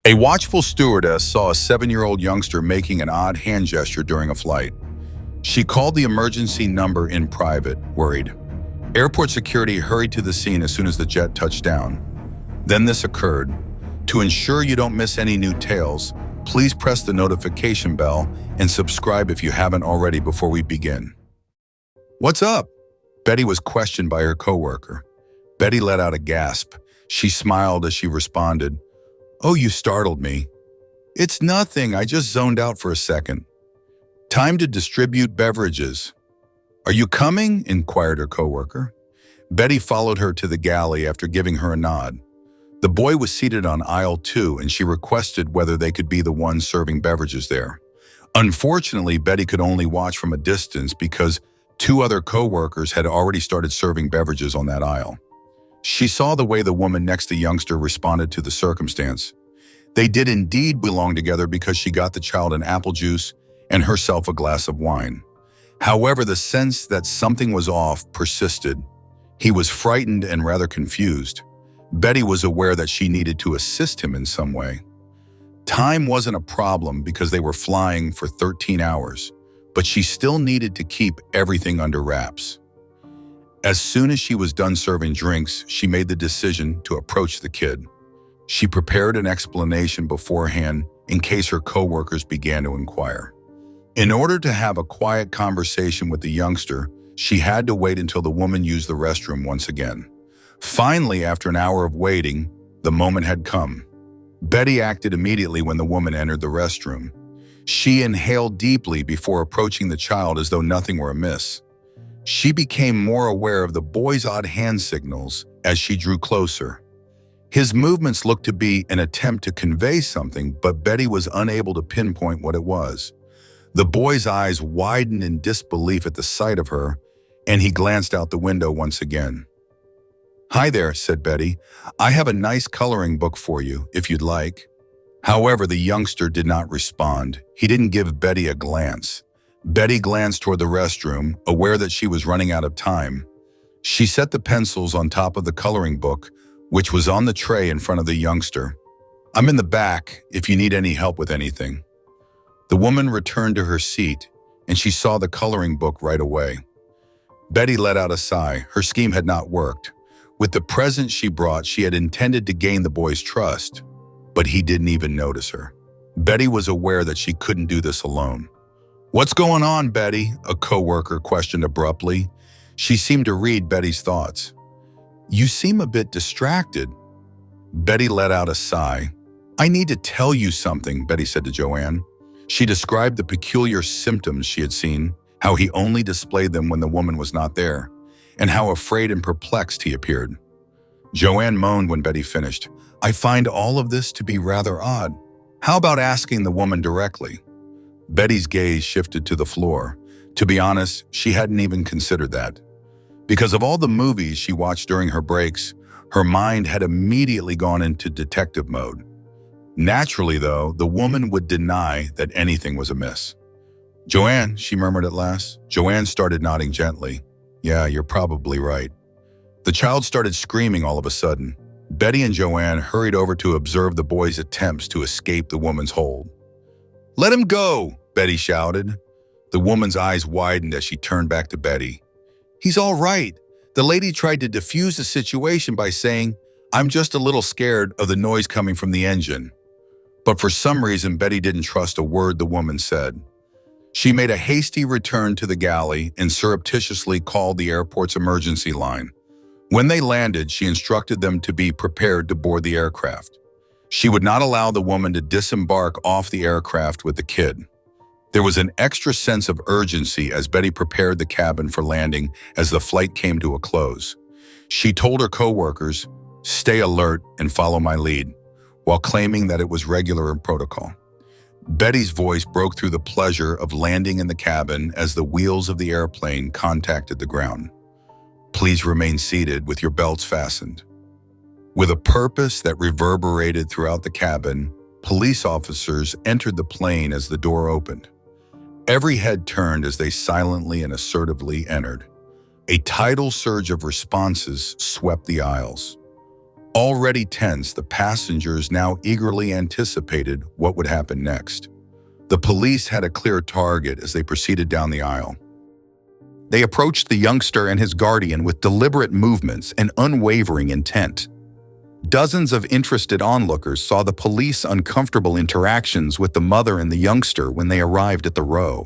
A watchful stewardess saw a 7-year-old youngster making an odd hand gesture during a flight. She called the emergency number in private, worried. Airport security hurried to the scene as soon as the jet touched down. Then this occurred. To ensure you don't miss any new tales, please press the notification bell and subscribe if you haven't already before we begin. "What's up?" Betty was questioned by her coworker. Betty let out a gasp. She smiled as she responded, "Oh, you startled me." "It's nothing, I just zoned out for a second." "Time to distribute beverages." "Are you coming?" inquired her coworker. Betty followed her to the galley after giving her a nod. The boy was seated on aisle 2 and she requested whether they could be the ones serving beverages there. Unfortunately, Betty could only watch from a distance because 2 other coworkers had already started serving beverages on that aisle. She saw the way the woman next to youngster responded to the circumstance. They did indeed belong together because she got the child an apple juice and herself a glass of wine. However, the sense that something was off persisted. He was frightened and rather confused. Betty was aware that she needed to assist him in some way. Time wasn't a problem because they were flying for 13 hours, but she still needed to keep everything under wraps. As soon as she was done serving drinks, she made the decision to approach the kid. She prepared an explanation beforehand in case her coworkers began to inquire. In order to have a quiet conversation with the youngster, she had to wait until the woman used the restroom once again. Finally, after an hour of waiting, the moment had come. Betty acted immediately when the woman entered the restroom. She inhaled deeply before approaching the child as though nothing were amiss. She became more aware of the boy's odd hand signals as she drew closer. His movements looked to be an attempt to convey something, but Betty was unable to pinpoint what it was. The boy's eyes widened in disbelief at the sight of her, and he glanced out the window once again. "Hi there," said Betty. "I have a nice coloring book for you, if you'd like." However, the youngster did not respond. He didn't give Betty a glance. Betty glanced toward the restroom, aware that she was running out of time. She set the pencils on top of the coloring book, which was on the tray in front of the youngster. "I'm in the back if you need any help with anything." The woman returned to her seat, and she saw the coloring book right away. Betty let out a sigh. Her scheme had not worked. With the present she brought, she had intended to gain the boy's trust, but he didn't even notice her. Betty was aware that she couldn't do this alone. "What's going on, Betty?" a coworker questioned abruptly. She seemed to read Betty's thoughts. "You seem a bit distracted." Betty let out a sigh. "I need to tell you something," Betty said to Joanne. She described the peculiar symptoms she had seen, how he only displayed them when the woman was not there, and how afraid and perplexed he appeared. Joanne moaned when Betty finished. "I find all of this to be rather odd. How about asking the woman directly?" Betty's gaze shifted to the floor. To be honest, she hadn't even considered that. Because of all the movies she watched during her breaks, her mind had immediately gone into detective mode. Naturally, though, the woman would deny that anything was amiss. "Joanne," she murmured at last. Joanne started nodding gently. "Yeah, you're probably right." The child started screaming all of a sudden. Betty and Joanne hurried over to observe the boy's attempts to escape the woman's hold. "Let him go!" Betty shouted. The woman's eyes widened as she turned back to Betty. "He's all right. The lady tried to defuse the situation by saying, 'I'm just a little scared of the noise coming from the engine.'" But for some reason, Betty didn't trust a word the woman said. She made a hasty return to the galley and surreptitiously called the airport's emergency line. When they landed, she instructed them to be prepared to board the aircraft. She would not allow the woman to disembark off the aircraft with the kid. There was an extra sense of urgency as Betty prepared the cabin for landing as the flight came to a close. She told her coworkers, "Stay alert and follow my lead," while claiming that it was regular in protocol. Betty's voice broke through the pleasure of landing in the cabin as the wheels of the airplane contacted the ground. "Please remain seated with your belts fastened." With a purpose that reverberated throughout the cabin, police officers entered the plane as the door opened. Every head turned as they silently and assertively entered. A tidal surge of responses swept the aisles. Already tense, the passengers now eagerly anticipated what would happen next. The police had a clear target as they proceeded down the aisle. They approached the youngster and his guardian with deliberate movements and unwavering intent. Dozens of interested onlookers saw the police's uncomfortable interactions with the mother and the youngster when they arrived at the row.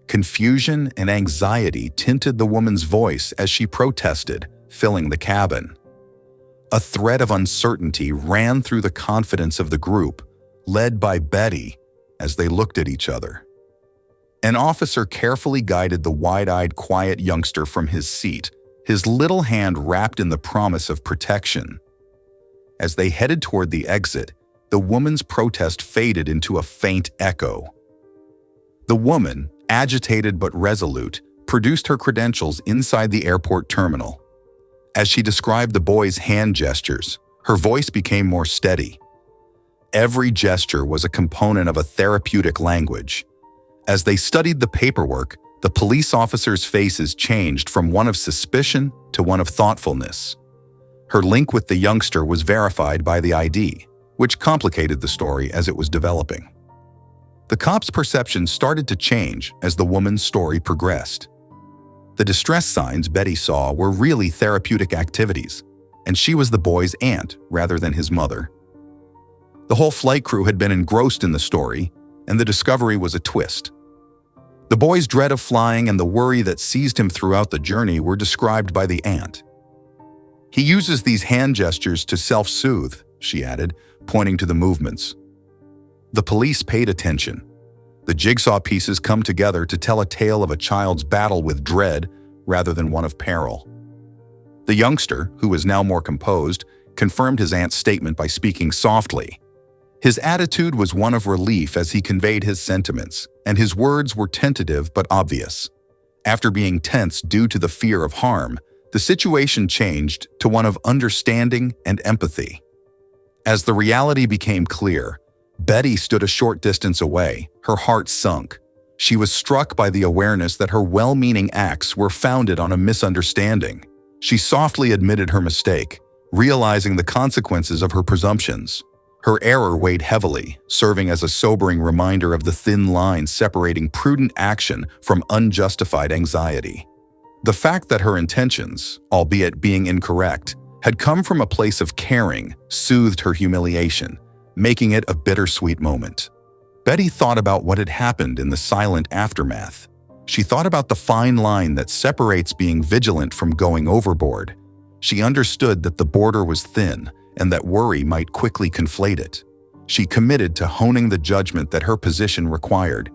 Confusion and anxiety tinted the woman's voice as she protested, filling the cabin. A thread of uncertainty ran through the confidence of the group, led by Betty, as they looked at each other. An officer carefully guided the wide-eyed, quiet youngster from his seat, his little hand wrapped in the promise of protection. As they headed toward the exit, the woman's protest faded into a faint echo. The woman, agitated but resolute, produced her credentials inside the airport terminal. As she described the boy's hand gestures, her voice became more steady. Every gesture was a component of a therapeutic language. As they studied the paperwork, the police officers' faces changed from one of suspicion to one of thoughtfulness. Her link with the youngster was verified by the ID, which complicated the story as it was developing. The cops' perception started to change as the woman's story progressed. The distress signs Betty saw were really therapeutic activities, and she was the boy's aunt rather than his mother. The whole flight crew had been engrossed in the story, and the discovery was a twist. The boy's dread of flying and the worry that seized him throughout the journey were described by the aunt. "He uses these hand gestures to self-soothe," she added, pointing to the movements. The police paid attention. The jigsaw pieces come together to tell a tale of a child's battle with dread rather than one of peril. The youngster, who was now more composed, confirmed his aunt's statement by speaking softly. His attitude was one of relief as he conveyed his sentiments, and his words were tentative but obvious. After being tense due to the fear of harm, the situation changed to one of understanding and empathy. As the reality became clear, Betty stood a short distance away, her heart sunk. She was struck by the awareness that her well-meaning acts were founded on a misunderstanding. She softly admitted her mistake, realizing the consequences of her presumptions. Her error weighed heavily, serving as a sobering reminder of the thin line separating prudent action from unjustified anxiety. The fact that her intentions, albeit being incorrect, had come from a place of caring soothed her humiliation, making it a bittersweet moment. Betty thought about what had happened in the silent aftermath. She thought about the fine line that separates being vigilant from going overboard. She understood that the border was thin and that worry might quickly conflate it. She committed to honing the judgment that her position required.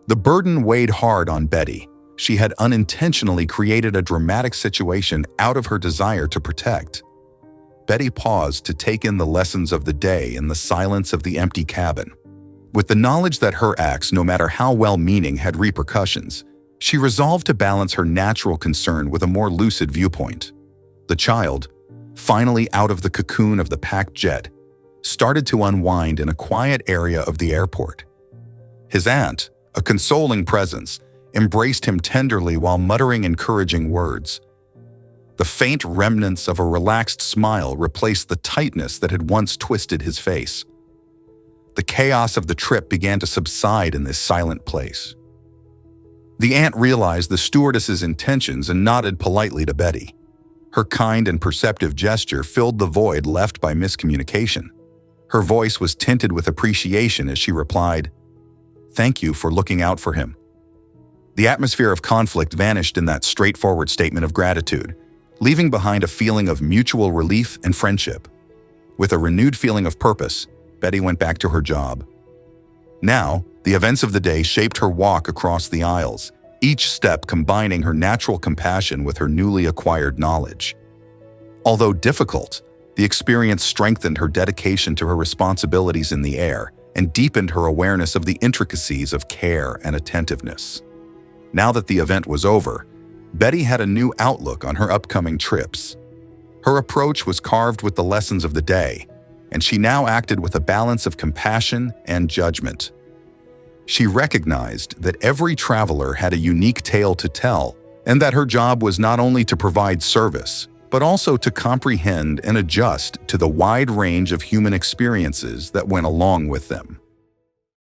The burden weighed hard on Betty. She had unintentionally created a dramatic situation out of her desire to protect. Betty paused to take in the lessons of the day in the silence of the empty cabin. With the knowledge that her acts, no matter how well-meaning, had repercussions, she resolved to balance her natural concern with a more lucid viewpoint. The child, finally out of the cocoon of the packed jet, started to unwind in a quiet area of the airport. His aunt, a consoling presence, embraced him tenderly while muttering encouraging words. The faint remnants of a relaxed smile replaced the tightness that had once twisted his face. The chaos of the trip began to subside in this silent place. The aunt realized the stewardess's intentions and nodded politely to Betty. Her kind and perceptive gesture filled the void left by miscommunication. Her voice was tinted with appreciation as she replied, "Thank you for looking out for him." The atmosphere of conflict vanished in that straightforward statement of gratitude, leaving behind a feeling of mutual relief and friendship. With a renewed feeling of purpose, Betty went back to her job. Now, the events of the day shaped her walk across the aisles, each step combining her natural compassion with her newly acquired knowledge. Although difficult, the experience strengthened her dedication to her responsibilities in the air and deepened her awareness of the intricacies of care and attentiveness. Now that the event was over, Betty had a new outlook on her upcoming trips. Her approach was carved with the lessons of the day, and she now acted with a balance of compassion and judgment. She recognized that every traveler had a unique tale to tell, and that her job was not only to provide service, but also to comprehend and adjust to the wide range of human experiences that went along with them.